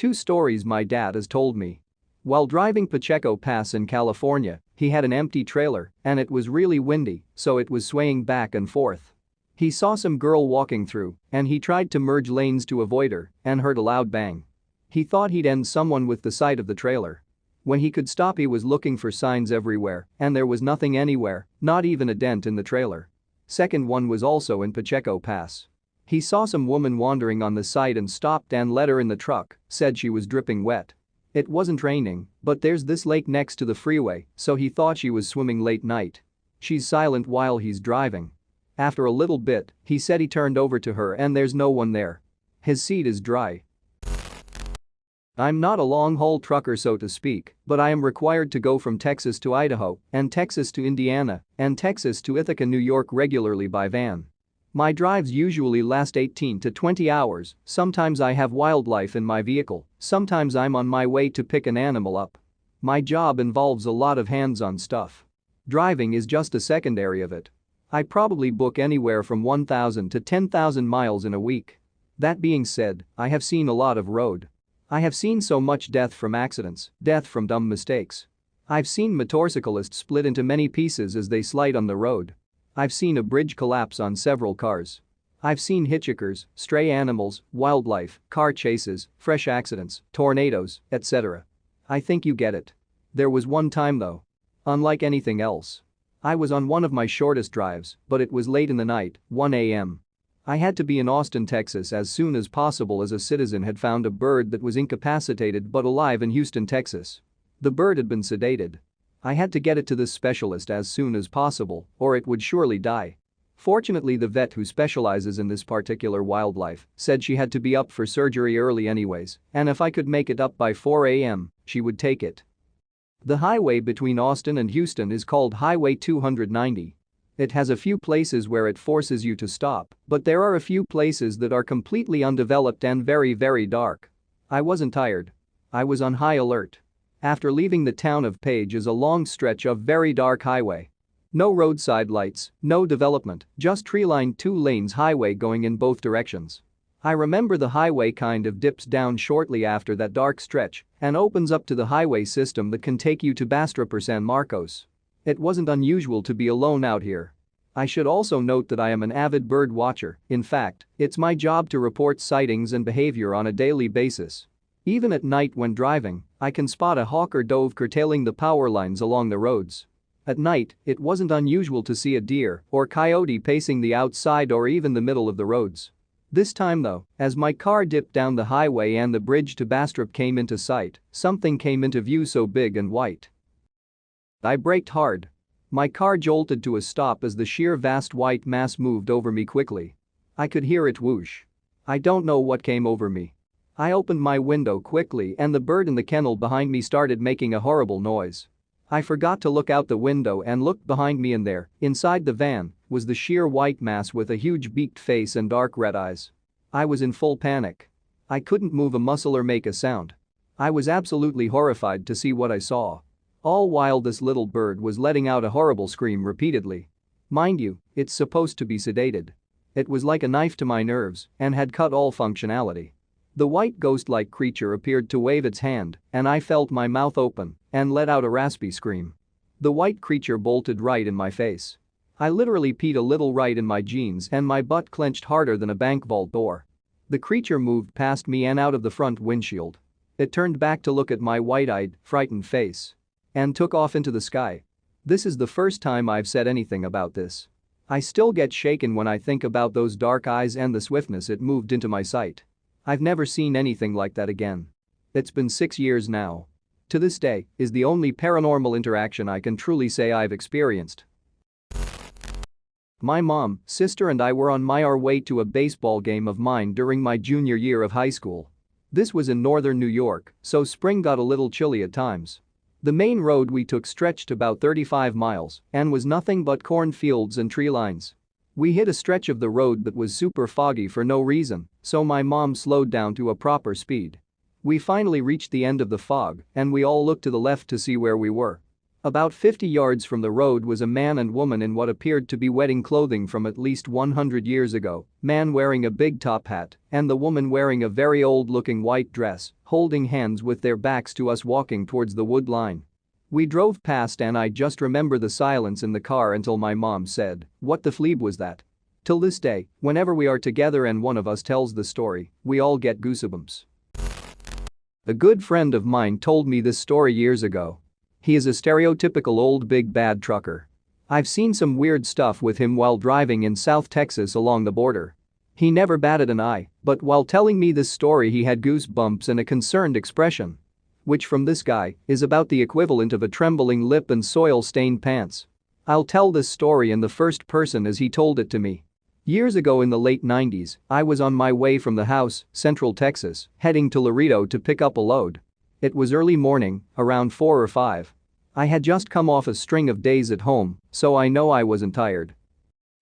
Two stories my dad has told me. While driving Pacheco Pass in California, he had an empty trailer and it was really windy, so it was swaying back and forth. He saw some girl walking through and he tried to merge lanes to avoid her and heard a loud bang. He thought he'd end someone with the sight of the trailer. When he could stop, he was looking for signs everywhere and there was nothing anywhere, not even a dent in the trailer. Second one was also in Pacheco Pass. He saw some woman wandering on the side and stopped and let her in the truck, said she was dripping wet. It wasn't raining, but there's this lake next to the freeway, so he thought she was swimming late night. She's silent while he's driving. After a little bit, he said he turned over to her and there's no one there. His seat is dry. I'm not a long-haul trucker, so to speak, but I am required to go from Texas to Idaho and Texas to Indiana and Texas to Ithaca, New York regularly by van. My drives usually last 18 to 20 hours, sometimes I have wildlife in my vehicle, sometimes I'm on my way to pick an animal up. My job involves a lot of hands-on stuff. Driving is just a secondary of it. I probably book anywhere from 1,000 to 10,000 miles in a week. That being said, I have seen a lot of road. I have seen so much death from accidents, death from dumb mistakes. I've seen motorcyclists split into many pieces as they slide on the road. I've seen a bridge collapse on several cars. I've seen hitchhikers, stray animals, wildlife, car chases, fresh accidents, tornadoes, etc. I think you get it. There was one time though. Unlike anything else. I was on one of my shortest drives, but it was late in the night, 1 a.m. I had to be in Austin, Texas as soon as possible as a citizen had found a bird that was incapacitated but alive in Houston, Texas. The bird had been sedated. I had to get it to this specialist as soon as possible, or it would surely die. Fortunately, the vet who specializes in this particular wildlife said she had to be up for surgery early anyways, and if I could make it up by 4 a.m., she would take it. The highway between Austin and Houston is called Highway 290. It has a few places where it forces you to stop, but there are a few places that are completely undeveloped and very, very dark. I wasn't tired. I was on high alert. After leaving the town of Page is a long stretch of very dark highway. No roadside lights, no development, just tree-lined 2 lanes highway going in both directions. I remember the highway kind of dips down shortly after that dark stretch and opens up to the highway system that can take you to Bastrop or San Marcos. It wasn't unusual to be alone out here. I should also note that I am an avid bird watcher. In fact, it's my job to report sightings and behavior on a daily basis. Even at night when driving, I can spot a hawk or dove curtailing the power lines along the roads. At night, it wasn't unusual to see a deer or coyote pacing the outside or even the middle of the roads. This time though, as my car dipped down the highway and the bridge to Bastrop came into sight, something came into view so big and white. I braked hard. My car jolted to a stop as the sheer vast white mass moved over me quickly. I could hear it whoosh. I don't know what came over me. I opened my window quickly and the bird in the kennel behind me started making a horrible noise. I forgot to look out the window and looked behind me, and there, inside the van, was the sheer white mass with a huge beaked face and dark red eyes. I was in full panic. I couldn't move a muscle or make a sound. I was absolutely horrified to see what I saw. All while this little bird was letting out a horrible scream repeatedly. Mind you, it's supposed to be sedated. It was like a knife to my nerves and had cut all functionality. The white ghost-like creature appeared to wave its hand, and I felt my mouth open and let out a raspy scream. The white creature bolted right in my face. I literally peed a little right in my jeans and my butt clenched harder than a bank vault door. The creature moved past me and out of the front windshield. It turned back to look at my wide-eyed, frightened face. And took off into the sky. This is the first time I've said anything about this. I still get shaken when I think about those dark eyes and the swiftness it moved into my sight. I've never seen anything like that again. It's been 6 years now. To this day, is the only paranormal interaction I can truly say I've experienced. My mom, sister and I were on our way to a baseball game of mine during my junior year of high school. This was in northern New York, so spring got a little chilly at times. The main road we took stretched about 35 miles and was nothing but cornfields and tree lines. We hit a stretch of the road that was super foggy for no reason, so my mom slowed down to a proper speed. We finally reached the end of the fog and we all looked to the left to see where we were. About 50 yards from the road was a man and woman in what appeared to be wedding clothing from at least 100 years ago, man wearing a big top hat and the woman wearing a very old-looking white dress, holding hands with their backs to us walking towards the wood line. We drove past and I just remember the silence in the car until my mom said, "What the fleeb was that?" Till this day, whenever we are together and one of us tells the story, we all get goosebumps. A good friend of mine told me this story years ago. He is a stereotypical old big bad trucker. I've seen some weird stuff with him while driving in South Texas along the border. He never batted an eye, but while telling me this story he had goosebumps and a concerned expression. Which from this guy is about the equivalent of a trembling lip and soil-stained pants. I'll tell this story in the first person as he told it to me. Years ago in the late 90s, I was on my way from the house, Central Texas, heading to Laredo to pick up a load. It was early morning, around 4 or 5. I had just come off a string of days at home, so I know I wasn't tired.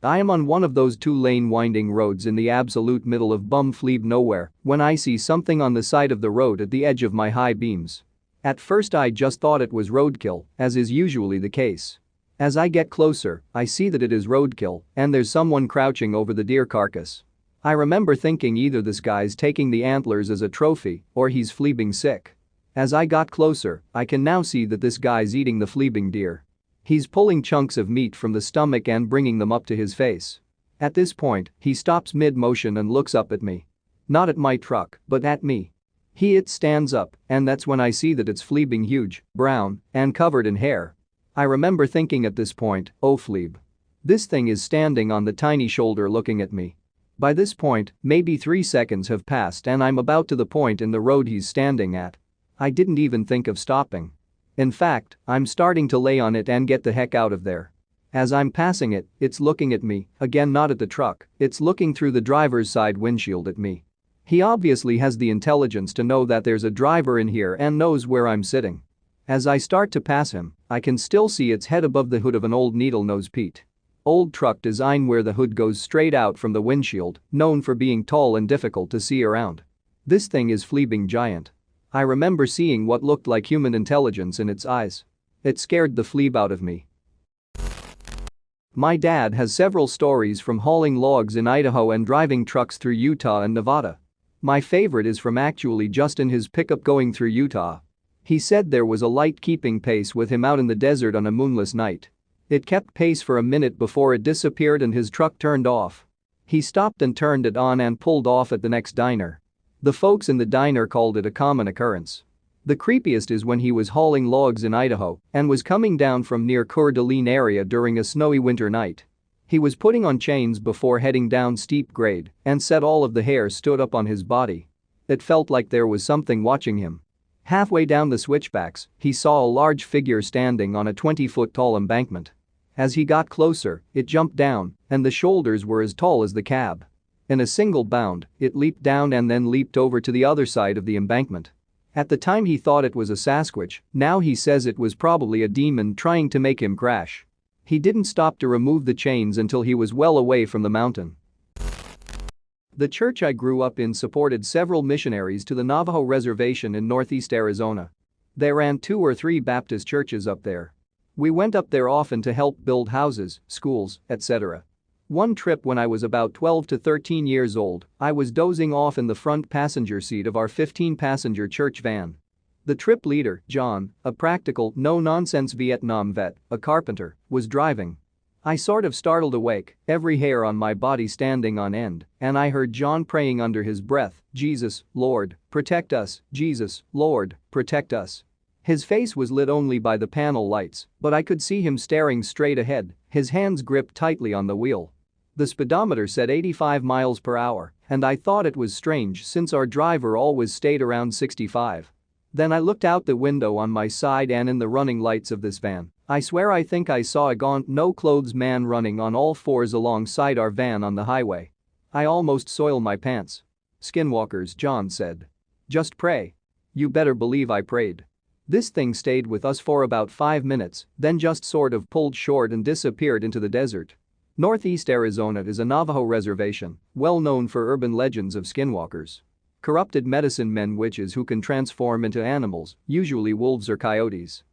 I am on one of those two-lane winding roads in the absolute middle of bum-fleeb nowhere when I see something on the side of the road at the edge of my high beams. At first I just thought it was roadkill, as is usually the case. As I get closer, I see that it is roadkill and there's someone crouching over the deer carcass. I remember thinking either this guy's taking the antlers as a trophy or he's fleebing sick. As I got closer, I can now see that this guy's eating the fleebing deer. He's pulling chunks of meat from the stomach and bringing them up to his face. At this point, he stops mid-motion and looks up at me. Not at my truck, but at me. It stands up, and that's when I see that it's fleebing huge, brown, and covered in hair. I remember thinking at this point, oh fleeb. This thing is standing on the tiny shoulder looking at me. By this point, maybe 3 seconds have passed and I'm about to the point in the road he's standing at. I didn't even think of stopping. In fact, I'm starting to lay on it and get the heck out of there. As I'm passing it, it's looking at me, again not at the truck, it's looking through the driver's side windshield at me. He obviously has the intelligence to know that there's a driver in here and knows where I'm sitting. As I start to pass him, I can still see its head above the hood of an old needle-nose Pete. Old truck design where the hood goes straight out from the windshield, known for being tall and difficult to see around. This thing is fleebing giant. I remember seeing what looked like human intelligence in its eyes. It scared the fleeb out of me. My dad has several stories from hauling logs in Idaho and driving trucks through Utah and Nevada. My favorite is from actually just in his pickup going through Utah. He said there was a light keeping pace with him out in the desert on a moonless night. It kept pace for a minute before it disappeared and his truck turned off. He stopped and turned it on and pulled off at the next diner. The folks in the diner called it a common occurrence. The creepiest is when he was hauling logs in Idaho and was coming down from near Coeur d'Alene area during a snowy winter night. He was putting on chains before heading down steep grade and said all of the hair stood up on his body. It felt like there was something watching him. Halfway down the switchbacks, he saw a large figure standing on a 20-foot tall embankment. As he got closer, it jumped down and the shoulders were as tall as the cab. In a single bound, it leaped down and then leaped over to the other side of the embankment. At the time he thought it was a Sasquatch, now he says it was probably a demon trying to make him crash. He didn't stop to remove the chains until he was well away from the mountain. The church I grew up in supported several missionaries to the Navajo Reservation in northeast Arizona. They ran 2 or 3 Baptist churches up there. We went up there often to help build houses, schools, etc. One trip when I was about 12 to 13 years old, I was dozing off in the front passenger seat of our 15-passenger church van. The trip leader, John, a practical, no-nonsense Vietnam vet, a carpenter, was driving. I sort of startled awake, every hair on my body standing on end, and I heard John praying under his breath, "Jesus, Lord, protect us, Jesus, Lord, protect us." His face was lit only by the panel lights, but I could see him staring straight ahead, his hands gripped tightly on the wheel. The speedometer said 85 miles per hour, and I thought it was strange since our driver always stayed around 65. Then I looked out the window on my side and in the running lights of this van, I swear I think I saw a gaunt, no-clothes man running on all fours alongside our van on the highway. I almost soiled my pants. "Skinwalkers," John said. "Just pray." You better believe I prayed. This thing stayed with us for about 5 minutes, then just sort of pulled short and disappeared into the desert. Northeast Arizona is a Navajo reservation, well known for urban legends of skinwalkers. Corrupted medicine men witches who can transform into animals, usually wolves or coyotes.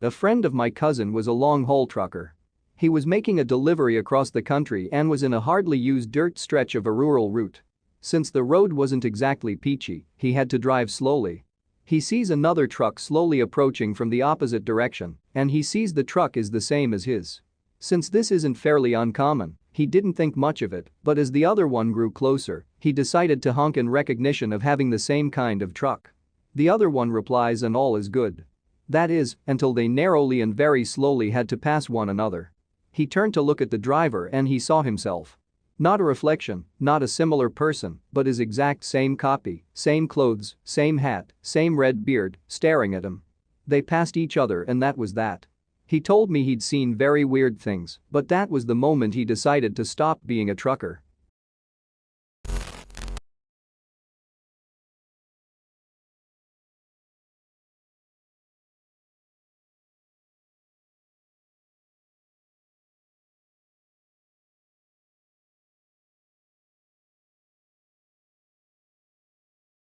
A friend of my cousin was a long-haul trucker. He was making a delivery across the country and was in a hardly used dirt stretch of a rural route. Since the road wasn't exactly peachy, he had to drive slowly. He sees another truck slowly approaching from the opposite direction, and he sees the truck is the same as his. Since this isn't fairly uncommon, he didn't think much of it, but as the other one grew closer, he decided to honk in recognition of having the same kind of truck. The other one replies and all is good. That is, until they narrowly and very slowly had to pass one another. He turned to look at the driver and he saw himself. Not a reflection, not a similar person, but his exact same copy, same clothes, same hat, same red beard, staring at him. They passed each other and that was that. He told me he'd seen very weird things, but that was the moment he decided to stop being a trucker.